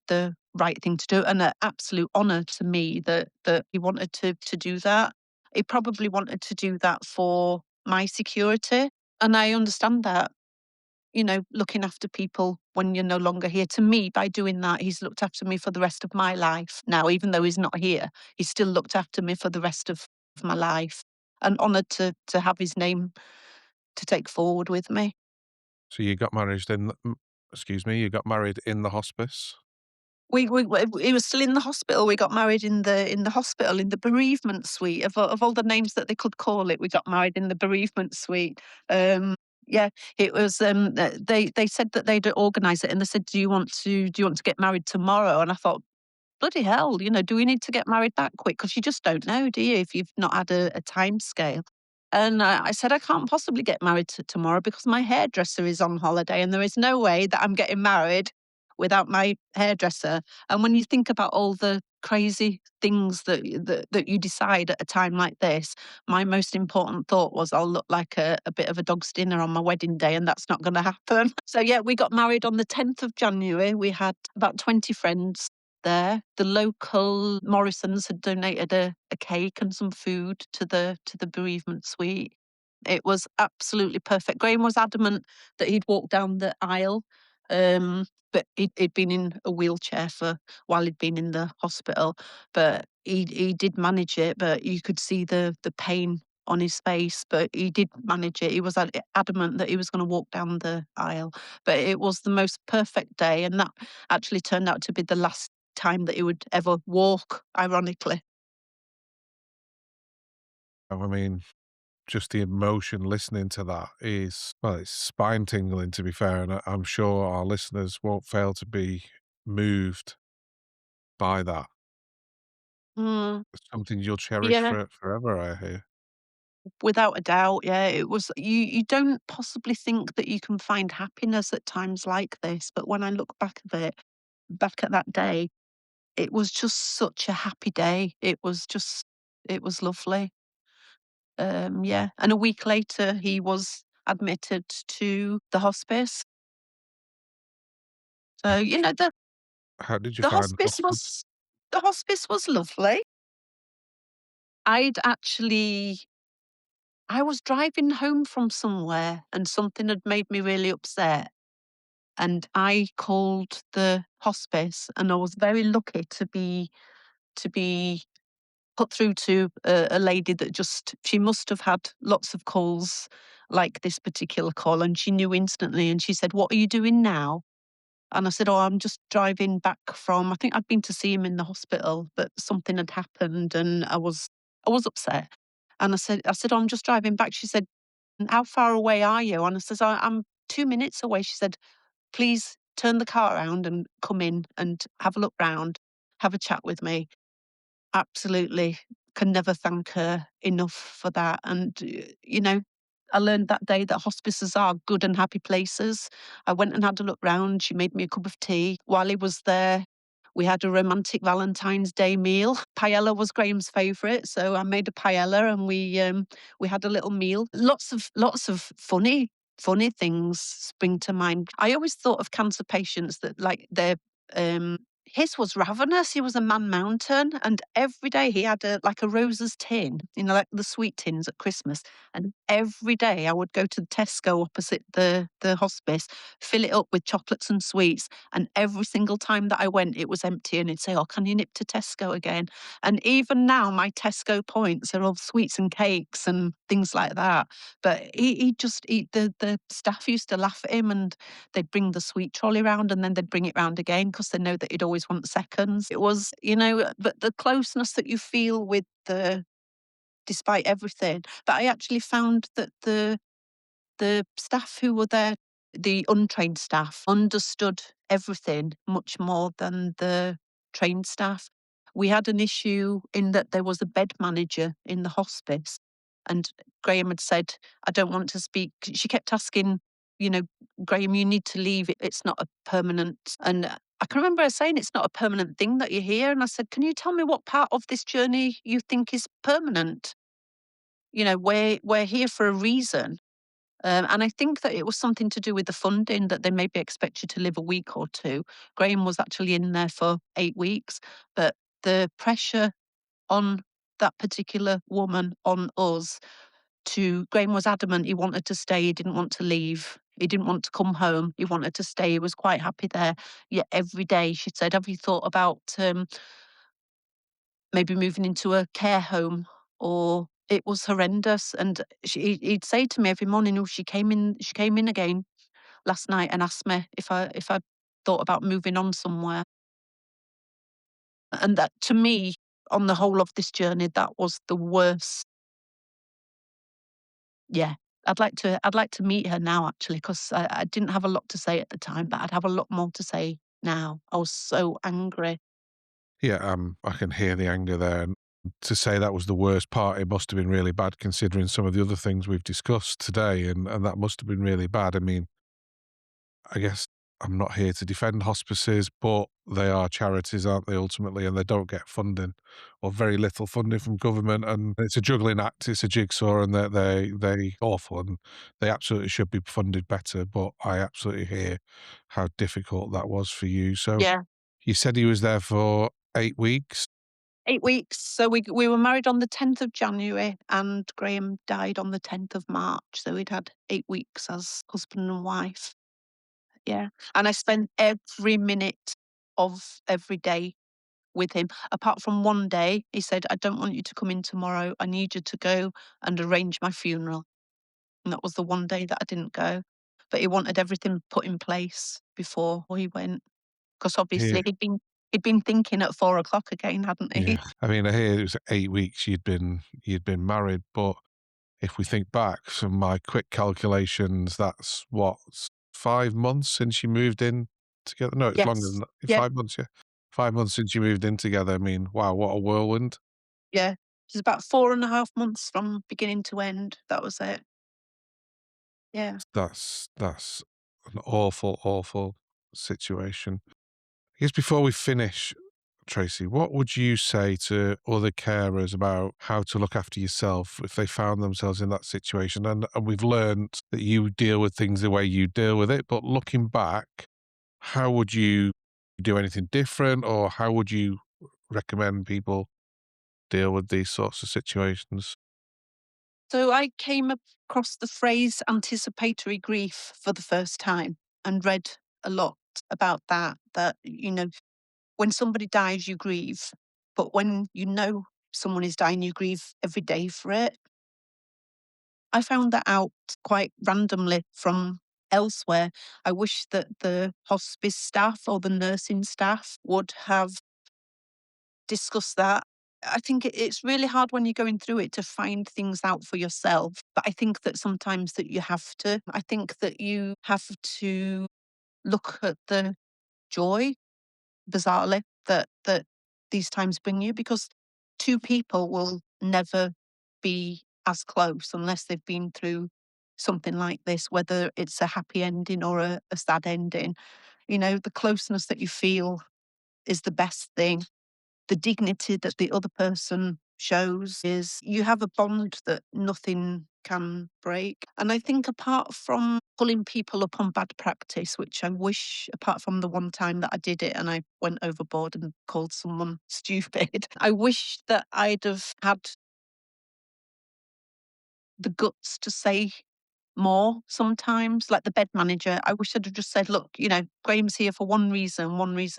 right thing to do, and an absolute honour to me that he wanted to do that. He probably wanted to do that for my security, and I understand that. Looking after people when you're no longer here. To me, by doing that, he's looked after me for the rest of my life. Now, even though he's not here, he's still looked after me for the rest of my life. And honoured to have his name to take forward with me. So you got married excuse me, you got married in the hospice? He was still in the hospital. We got married in the hospital, in the bereavement suite. Of all the names that they could call it, we got married in the bereavement suite. Yeah, it was. They said that they'd organise it, and they said, "Do you want to get married tomorrow?" And I thought, bloody hell, do we need to get married that quick? Because you just don't know, do you, if you've not had a time scale? And I said, I can't possibly get married tomorrow because my hairdresser is on holiday and there is no way that I'm getting married without my hairdresser. And when you think about all the crazy things that you decide at a time like this, my most important thought was I'll look like a bit of a dog's dinner on my wedding day, and that's not going to happen. So yeah, we got married on the 10th of January. We had about 20 friends there. The local Morrisons had donated a cake and some food to the bereavement suite. It was absolutely perfect. Graham was adamant that he'd walk down the aisle, but he'd been in a wheelchair for while he'd been in the hospital. But he did manage it. But you could see the pain on his face. But he did manage it. He was adamant that he was going to walk down the aisle. But it was the most perfect day, and that actually turned out to be the last time that he would ever walk, ironically. I mean, just the emotion listening to that is, well, it's spine tingling to be fair, and I'm sure our listeners won't fail to be moved by that. Mm, It's something you'll cherish yeah. forever, I hear. Without a doubt, yeah, it was you don't possibly think that you can find happiness at times like this, but when I look back at that day, it was just such a happy day. It was lovely. Yeah, and a week later, he was admitted to the hospice. So, you know, How did you the find hospice hospice? was the hospice was lovely. I'd actually I was driving home from somewhere and something had made me really upset. And I called the hospice and I was very lucky to be put through to a lady that just she must have had lots of calls like this particular call and she knew instantly and she said, "What are you doing now?" And I said, "Oh, I'm just driving back from I think I'd been to see him in the hospital, but something had happened and I was upset." And I said, "Oh, I'm just driving back." She said, "How far away are you?" And I says, I'm 2 minutes away." She said, "Please turn the car around and come in and have a look round, have a chat with me." Absolutely. Can never thank her enough for that. And, you know, I learned that day that hospices are good and happy places. I went and had a look round. She made me a cup of tea. While he was there, we had a romantic Valentine's Day meal. Paella was Graham's favourite, so I made a paella and we had a little meal. Lots of funny things spring to mind. I always thought of cancer patients that like they're um his was ravenous. He was a man mountain, and every day he had a like a roses tin, you know, like the sweet tins at Christmas. And every day I would go to the Tesco opposite the hospice, fill it up with chocolates and sweets. And every single time that I went, it was empty. And he'd say, "Oh, can you nip to Tesco again?" And even now, my Tesco points are all sweets and cakes and things like that. But the staff used to laugh at him and they'd bring the sweet trolley round and then they'd bring it round again because they know that he'd always want seconds. It was, you know, but the closeness that you feel with despite everything. But I actually found that the staff who were there, the untrained staff, understood everything much more than the trained staff. We had an issue in that there was a bed manager in the hospice, and Graham had said, "I don't want to speak." She kept asking, you know, "Graham, you need to leave. It's not a permanent." And I can remember her saying, "It's not a permanent thing that you're here." And I said, "Can you tell me what part of this journey you think is permanent? You know, we're here for a reason." And I think that it was something to do with the funding that they maybe expect you to live a week or two. Graham was actually in there for 8 weeks, but the pressure on that particular woman, on us, to Graham was adamant he wanted to stay, he didn't want to leave. He didn't want to come home. He wanted to stay. He was quite happy there. Yet every day she said, "Have you thought about maybe moving into a care home?" Or it was horrendous. And he'd say to me every morning, "Oh, she came in again last night and asked me if I thought about moving on somewhere." And that to me, on the whole of this journey, that was the worst. Yeah. I'd like to meet her now actually, because I didn't have a lot to say at the time, but I'd have a lot more to say now. I was so angry. Yeah, I can hear the anger there, and to say that was the worst part, it must have been really bad considering some of the other things we've discussed today, and that must have been really bad. I mean, I guess I'm not here to defend hospices, but they are charities, aren't they, ultimately, and they don't get funding or very little funding from government, and it's a juggling act, it's a jigsaw, and they awful, and they absolutely should be funded better, but I absolutely hear how difficult that was for you. So, Yeah. you said he was there for 8 weeks? 8 weeks. So we were married on the 10th of January and Graham died on the 10th of March. So we'd had 8 weeks as husband and wife. Yeah. And I spent every minute of every day with him. Apart from one day, he said, "I don't want you to come in tomorrow. I need you to go and arrange my funeral." And that was the one day that I didn't go. But he wanted everything put in place before he went. Because Yeah. obviously he'd been thinking at 4 o'clock again, hadn't he? Yeah. I mean, I hear it was 8 weeks you'd been married, but if we think back from my quick calculations, that's what, 5 months since you moved in together? No, it's longer than Yes. that. Yeah. 5 months, yeah. 5 months since you moved in together. I mean, wow, what a whirlwind. Yeah. was about 4.5 months from beginning to end. That was it. Yeah. That's an awful, awful situation. I guess before we finish, Tracy, what would you say to other carers about how to look after yourself if they found themselves in that situation? And we've learned that you deal with things the way you deal with it, but looking back, how would you do anything different, or how would you recommend people deal with these sorts of situations? So I came across the phrase anticipatory grief for the first time and read a lot about that. That, when somebody dies, you grieve. But when you know someone is dying, you grieve every day for it. I found that out quite randomly from elsewhere. I wish that the hospice staff or the nursing staff would have discussed that. I think it's really hard when you're going through it to find things out for yourself. But I think that sometimes that you have to. I think that you have to look at the joy, bizarrely, that these times bring you, because two people will never be as close unless they've been through something like this, whether it's a happy ending or a sad ending. The closeness that you feel is the best thing. The dignity that the other person shows is you have a bond that nothing can break. And I think apart from pulling people up on bad practice, which I wish, apart from the one time that I did it and I went overboard and called someone stupid, I wish that I'd have had the guts to say more sometimes. Like the bed manager, I wish I'd have just said, look, Graham's here for one reason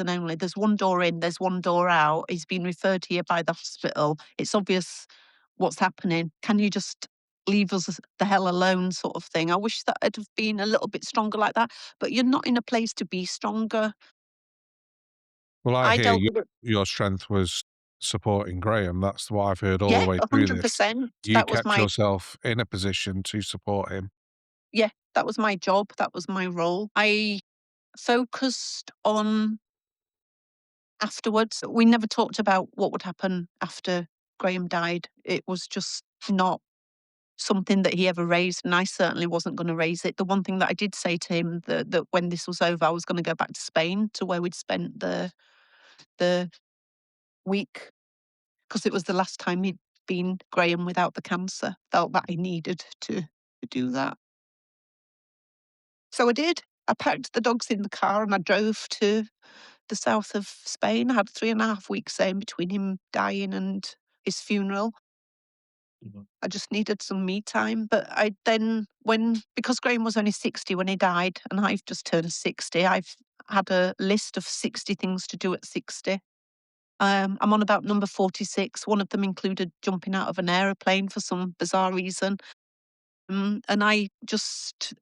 only. There's one door in, there's one door out. He's been referred here by the hospital. It's obvious what's happening. Can you just leave us the hell alone, sort of thing? I wish that I'd have been a little bit stronger like that, but you're not in a place to be stronger. Well, I I hear dealt with it. your strength was supporting Graham. That's what I've heard all Yeah, the way through this. 100%. You kept yourself in a position to support him. Yeah, that was my job. That was my role. I focused on afterwards. We never talked about what would happen after Graham died. It was just not something that he ever raised, and I certainly wasn't going to raise it. The one thing that I did say to him, that when this was over, I was going to go back to Spain, to where we'd spent the week, because it was the last time he'd been Graham without the cancer. Felt that I needed to do that. So I did. I packed the dogs in the car and I drove to the south of Spain. I had 3.5 weeks there in between him dying and his funeral. I just needed some me time. But I then, because Graham was only 60 when he died, and I've just turned 60, I've had a list of 60 things to do at 60. I'm on about number 46. One of them included jumping out of an aeroplane for some bizarre reason. And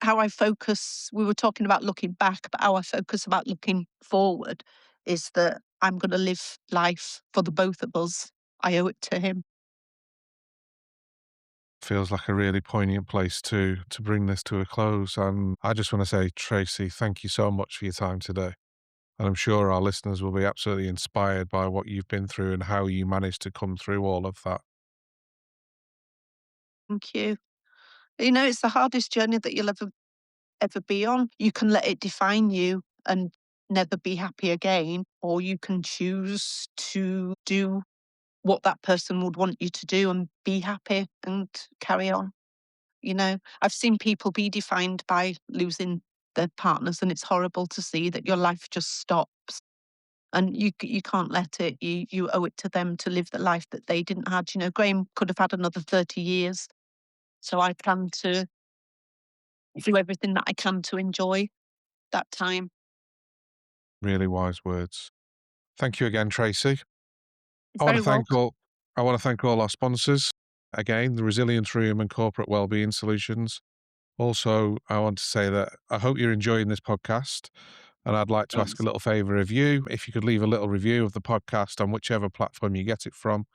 how I focus, we were talking about looking back, but how I focus about looking forward is that I'm going to live life for the both of us. I owe it to him. Feels like a really poignant place to bring this to a close. And I just want to say, Tracy, thank you so much for your time today. And I'm sure our listeners will be absolutely inspired by what you've been through and how you managed to come through all of that. Thank you. It's the hardest journey that you'll ever be on. You can let it define you and never be happy again, or you can choose to do what that person would want you to do and be happy and carry on. I've seen people be defined by losing their partners, and it's horrible to see that your life just stops. And you can't let it. You owe it to them to live the life that they didn't have. Graham could have had another 30 years. So I plan to do everything that I can to enjoy that time. Really wise words. Thank you again, Tracy. I want Very to thank welcome. all I want to thank all our sponsors. Again, the Resilience Room and Corporate Wellbeing Solutions. Also, I want to say that I hope you're enjoying this podcast, and I'd like to ask a Thanks. little favor of you. If you could leave a little review of the podcast on whichever platform you get it from,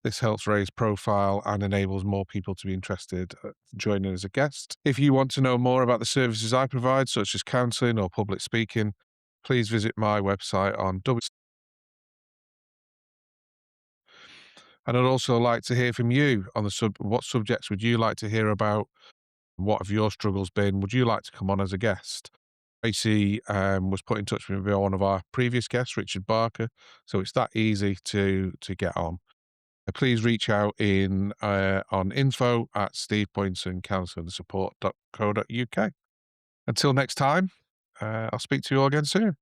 this helps raise profile and enables more people to be interested joining as a guest. If you want to know more about the services I provide, such as counselling or public speaking, please visit my website on And I'd also like to hear from you on what subjects would you like to hear about? What have your struggles been? Would you like to come on as a guest? Tracy was put in touch with me by one of our previous guests, Richard Barker. So it's that easy to get on. Please reach out on info@stevepointsoncounselingsupport.co.uk. Until next time, I'll speak to you all again soon.